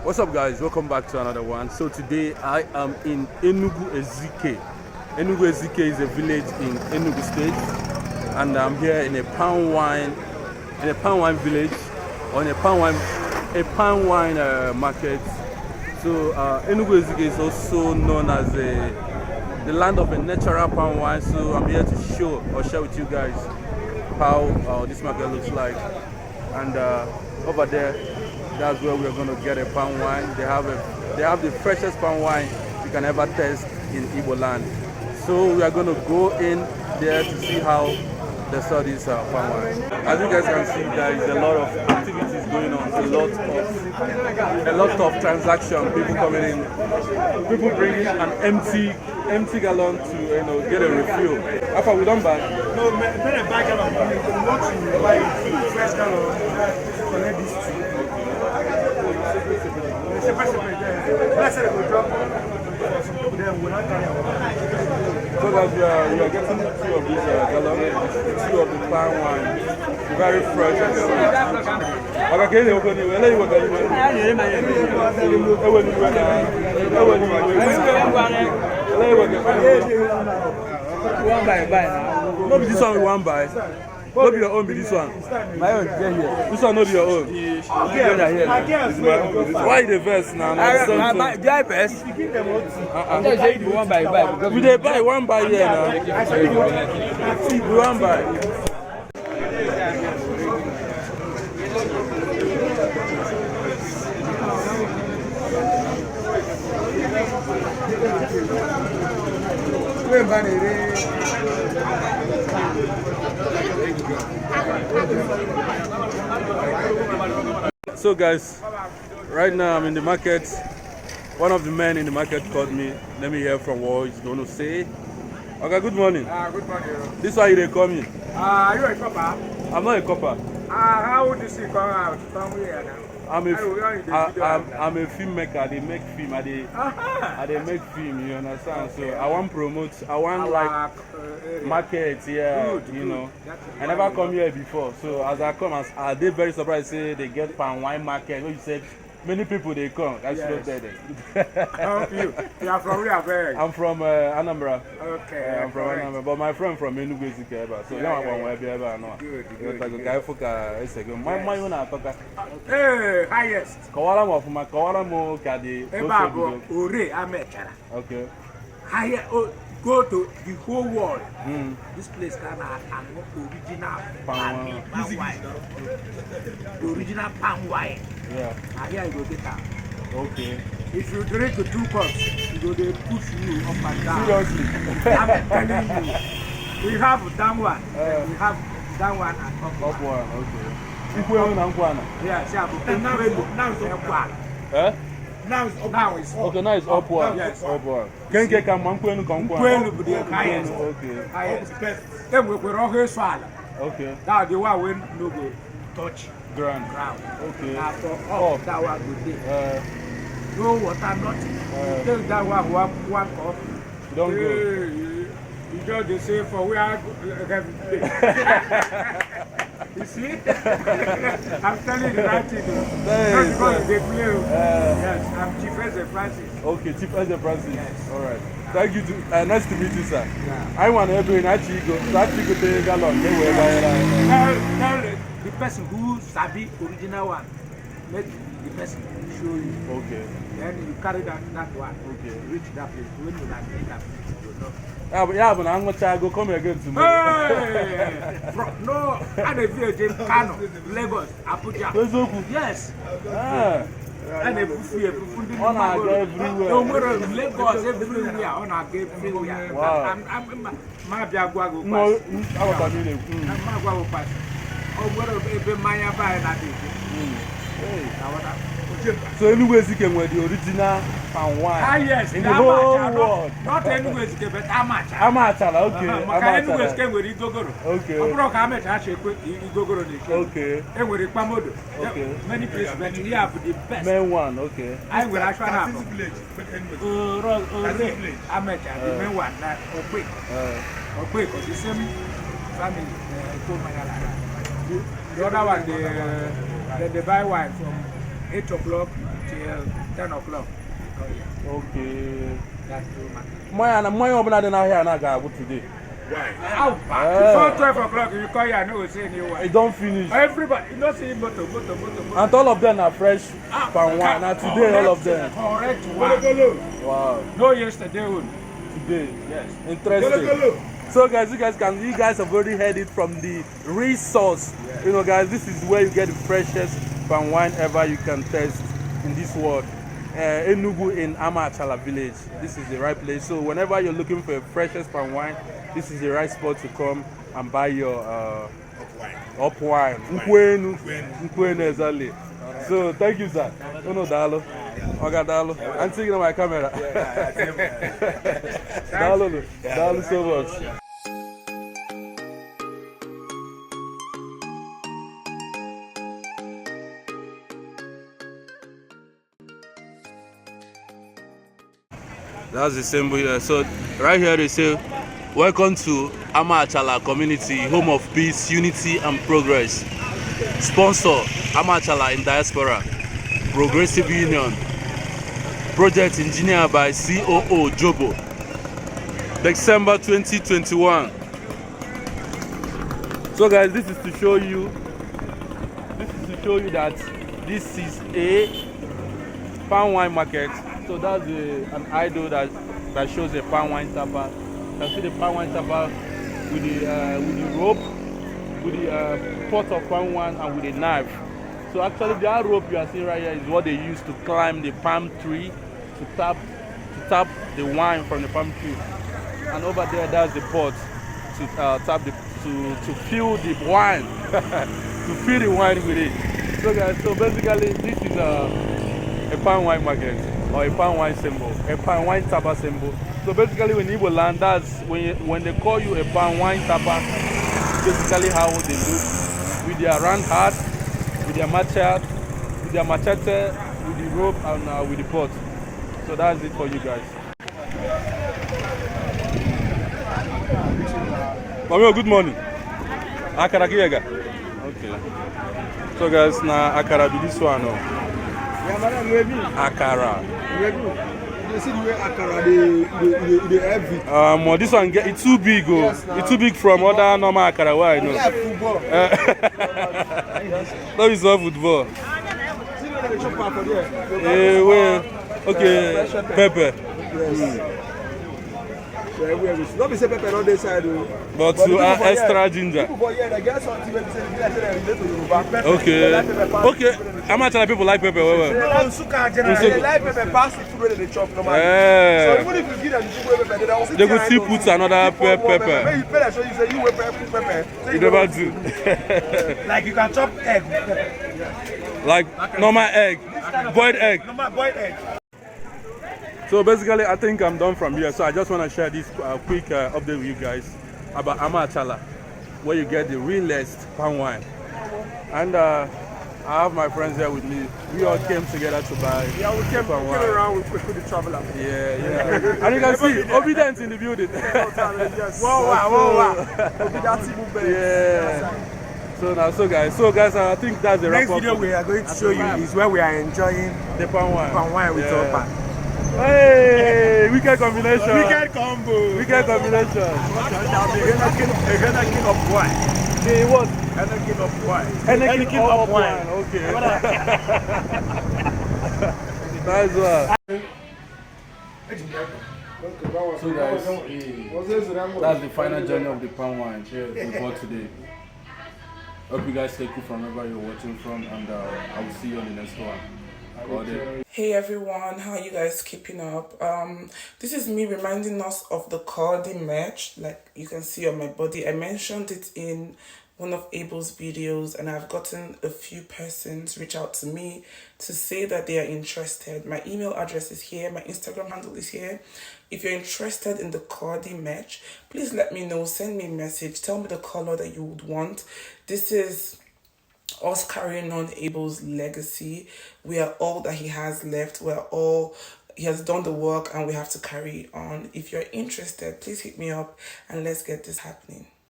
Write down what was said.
What's up, guys? Welcome back to another one. So today I am in Enugu Ezike. Enugu Ezike is a village in Enugu State, and I'm here in a palm wine village, or in a palm wine market. So Enugu Ezike is also known as the land of a natural palm wine. So I'm here to share with you guys how this market looks like, and over there, that's where we're going to get a palm wine. They have the freshest palm wine you can ever taste in Igbo land. So we are going to go in there to see how they sell this palm wine. As you guys can see, there is a lot of activities going on. A lot of transaction. People coming in, people bringing an empty gallon to get a refill. After we don't buy. No, not a bag gallon. You want to buy a fresh gallon. Collect this too. So that you are getting two of these gallons, two of the palm wine, very fresh and sweet. No, this one we want buy. No be your own, be this one. My own, here. This one no be your own. Why the verse now? My verse? You want buy. We dey buy one buy here now. We want buy. So guys, right now I'm in the market. One of the men in the market called me. Let me hear from what he's going to say. Okay, good morning. Good morning. This is why they call me. Are you a copper? I'm not a copper. How would you see come out from here now? I'm a filmmaker. They make film. I they make film. You understand? So I want promote. I want like market. Yeah, you know. I never come here before. So as I come, I did very surprised. Say they get palm wine market. When you said many people they come. I should have there. You are from where? I'm from Anambra. Okay. I'm from Anambra, but my friend from Enugu Ezike. So yeah, I know. Good. Like a guy for my own ataka. Hey, highest. Kawala mo kadi. Ebabo ore amechara. Okay. Higher go to the whole world. This place can have original palm wine. The original palm wine. Yeah. And here you go get that. Okay. If you drink 2 cups, you go they push you up and down. Seriously. I'm telling you. We have down one. We have down one and up one. Up one. Okay. If we own Ankwana. Yeah, now it's up one. Eh? Now it's up. Okay, now it's up one. Yes. Up one. Can get Kamkwenu Kwenu be the highest. Okay. Highest. Then we're always swallow. Okay. Now the one when no go touch Ground. Okay. Okay. After up, that one go there. No water, nothing. Take that one cup. You don't go. You just they say for where you see? I'm telling you the right thing. Not because they play. Yes, I'm Chief Eze Francis. Okay, Chief Eze Francis. Yes. All right. Thank you. Nice to meet you, sir. Yeah. I want to bring a chico. That chico take a gallon. Tell the person who sabi original one. Let the person show you. Okay. Then you carry that one. Okay. Reach that place. When you like that place, you know. Yeah, but I'm going to go come again tomorrow. Hey! No, I'm a village in Kano, Lagos, Abuja. Yes. And a food on everywhere. No more Lagos everywhere. On everywhere. I'm my Biaguago. No, I was coming. I'm Maguago pass. Oh, what a Maya by that. Hey, so Enugu Ezike with the original palm wine yes, in the whole world. Not Enugu Ezike, but Amacha. Amachala, okay. Enugu Ezike with Igogoro. Okay. Okay. And with Pamodo. Okay. Many places, but here have the best. Main one, okay. I will actually have Amacha, the main one, that or quick, or the same family. The other one, they buy wine from 8 o'clock till 10 o'clock. Okay. That's the market. My open than I here now today. Before 12 o'clock, you call here, I know we say anyone. It don't finish. Everybody, you don't see motor. And all of them are fresh palm wine. Now today all of them. Correct one. Wow. No yesterday one. Today. Yes. Interesting. So guys, you guys have already heard it from the resource. You know guys, this is where you get the freshest palm wine ever you can taste in this world. Enugu in Amachala village. This is the right place. So whenever you're looking for the freshest palm wine, this is the right spot to come and buy your up wine. Nkwenu exactly. So thank you, sir. Dalo. Oga Dalo. I'm taking my camera. Dalo so much. That's the symbol here. So right here they say, welcome to Amachala community, home of peace, unity and progress. Sponsor Amachala in diaspora, Progressive Union. Project engineered by COO Jobo. December 2021. So guys, this is to show you that this is a palm wine market. So that's an idol that shows a palm wine tapper. You can see the palm wine tapper with the rope, with the pot of palm wine, and with a knife. So actually, that rope you are seeing right here is what they use to climb the palm tree to tap the wine from the palm tree. And over there, that's the pot to to fill the wine, to fill the wine with it. So guys, so basically, this is a palm wine market. Or a palm wine symbol, a palm wine tapper symbol. So basically, when Igbo land, that's when they call you a palm wine tapper, basically how they look, with their round hat, with their machete, with the rope, and with the pot. So that's it for you guys. Mami, good morning. Akara Kiyaga. Okay. So guys, now Akara be this one. Akara. You see the way Akara they heavy. This one it's too big, oh. Yes, it's too big from other normal Akara. Why no? Yeah, football. No, it's not football. Okay, pepper. Not be say pepper on this side, but to extra ginger. Okay. How much of people like pepper? They like pepper past the food where they chop normally. So even if you give them the food pepper, they will still put another pepper. You never do. Like you can chop egg. Like normal egg, boiled egg. Normal boiled egg. So basically, I think I'm done from here. So I just want to share this quick update with you guys about Amachala, where you get the realest palm wine. And I have my friends here with me. We all came together to buy. Yeah, we came around with the traveler. Yeah. And you can see Obedience in the building. Yes. Wow. Obedience movement. Yeah. So guys, I think that's the next video we are going to show you is where we are enjoying the palm wine with Opa. Hey, wicked combination. Wicked combo. Wicked combination. A king of wine. The what? King of wine. King of wine. Okay. Nice one. So guys, that's the final journey of the palm wine here we bought today. Hope you guys take it from wherever you're watching from, and I will see you on the next one. Hey everyone, how are you guys keeping up? This is me reminding us of the Cordy merch, like you can see on my body. I mentioned it in one of Abel's videos, and I've gotten a few persons reach out to me to say that they are interested. My email address is here, my Instagram handle is here. If you're interested in the Cordy merch, please let me know, send me a message, tell me the color that you would want. This is us carrying on Abel's legacy. We are all that he has left. He has done the work, and we have to carry on. If you're interested, please hit me up and let's get this happening.